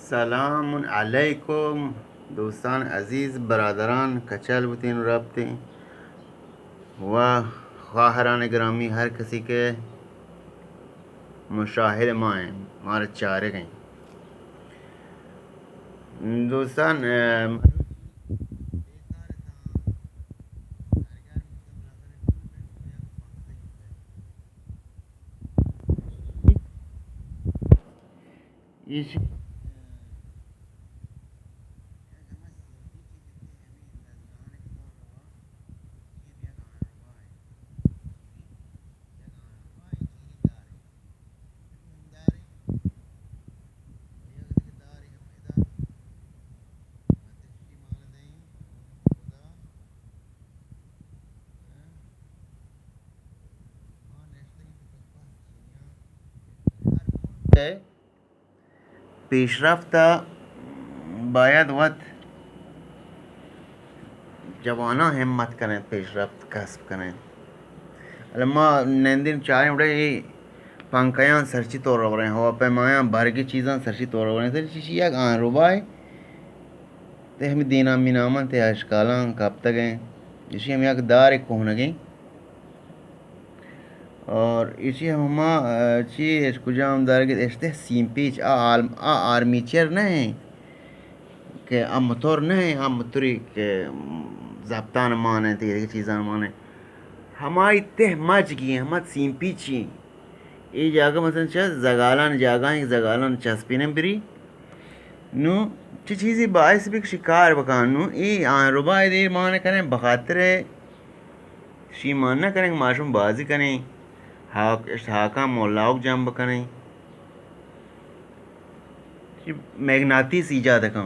سلام علیکم دوستان عزیز، برادران کچل بودین و رابطین و خواهران گرامی، هر کسی که مشاهد ما ہیں، ہمارے چارے گئیں دوستان. پیشرفت باید وقت جوانا همت کنند، پیشرفت کسب کنند. الان ما نندین چاریم رای پنکایان سرچی طور رو برای هواپیمایان برگی چیزان سرچی طور رو برای سرچی چی یک آن رو بای ते हम दीना मीनामन ते अशकालां कब तक हैं इसी हम एक दार एक कोहना गई और इसी हम ची इसको जाम दार के इस्ते सीम पीच आ आर्मीचर नहीं के आ मोटर नहीं आ मोटरी के ज़ब्तान माने तेरे की चीज़ां माने हमारी ते मच गई हम सीम पीची ये जगह मतलब चल जगालन जगह एक जगालन चस्पीने बिरी नु चीज़ी बाइस भी शिकार बकानू ये आन रुबाई देर मान करें बखातर शी मानना करें माशूम बाजी करें हाका मोलाउक जंब करें मैग्नातीस ईजाद का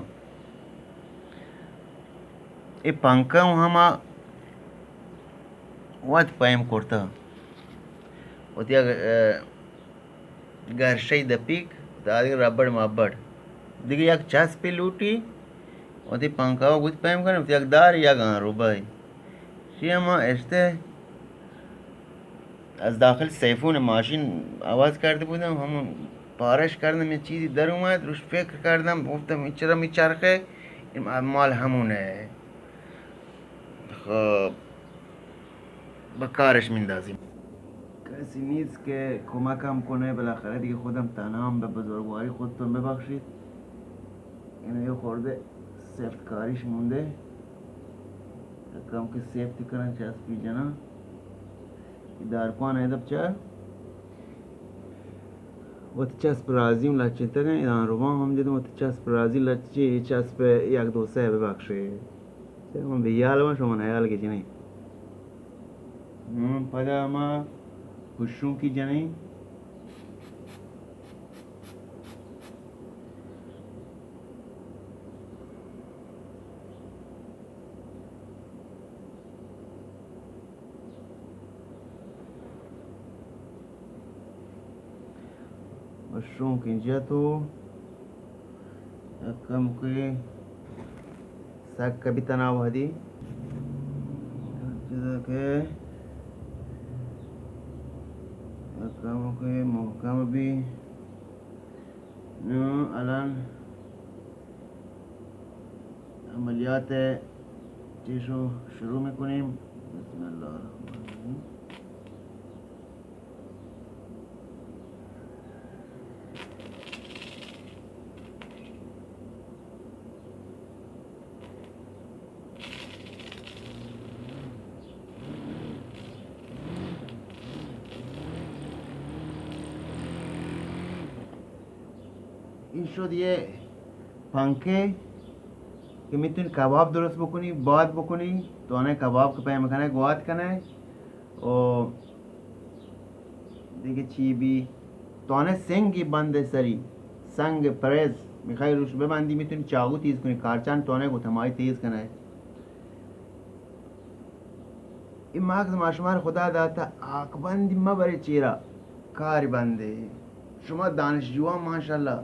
ये पंखा हम वत पैम करता होती गर्शई दपीक दादी रबड़ मबड़ दिखे एक चस पे लूटी होती पंखा गुज पैम करें होती एक दार या गां रुबाई शी हम ऐसे از داخل سیفون ماشین آواز کرده بودم همون پارش کردم یه چیزی در اومد روش فکر کردم گفتم این چرا میچرخه این مال همونه خب به کارش میندازیم کسی نیست که کمکم کنه بالاخره دیگه خودم تنهام به بزرگواری خودتون ببخشید اینو یه خورده سفت کاریش مونده کم که سیفتی کنن چسبی جنا دارکوان ادب چه وقتی چسب رازی اون لچه تگه ایدان روان هم دیدم وقتی چسب رازی لچه چسب یک دو سه ببخشه من به یال ما شما نیال که جنی پدا ما خوشون کی جنی मशरूम किंजा तो कम के साग कभी तनाव हदी के कम के मुहकम भी अलन अमलियात चीज़ों शुरू में कुनीम बिस्मिल्लाह این شد یه پنکه که میتونی کباب درست بکنی باد بکنی دانه کباب که پیدا کنه گواد کنه و دیگه چی بی دانه سنگی بنده سری سنگ پرز میخوای روش ببندی میتونی چاقو تیز کنی کارچان دانه گوتمایی تیز کنه این مغز ماشمار خدا داتا آقبندی مبره چیرا کاری بنده شما دانشجوان ماشاءالله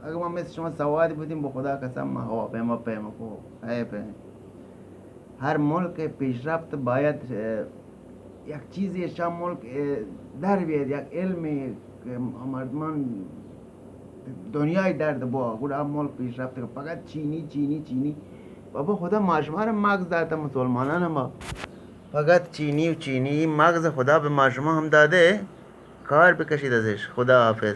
اگر ما مثل شما سوادی بودیم به خدا قسم ما هواپیما کو هر ملک پیشرفت باید یک چیزی شما ملک در بیاد یک علمی که مردمان دنیای درد با خدا ملک پیش رفته فقط چینی چینی چینی. بابا خدا ماشما رو مغز داده، مسلمانان ما فقط چینی و چینی. مغز خدا به ماشما هم داده، کار بکشید ازش. خدا حافظ.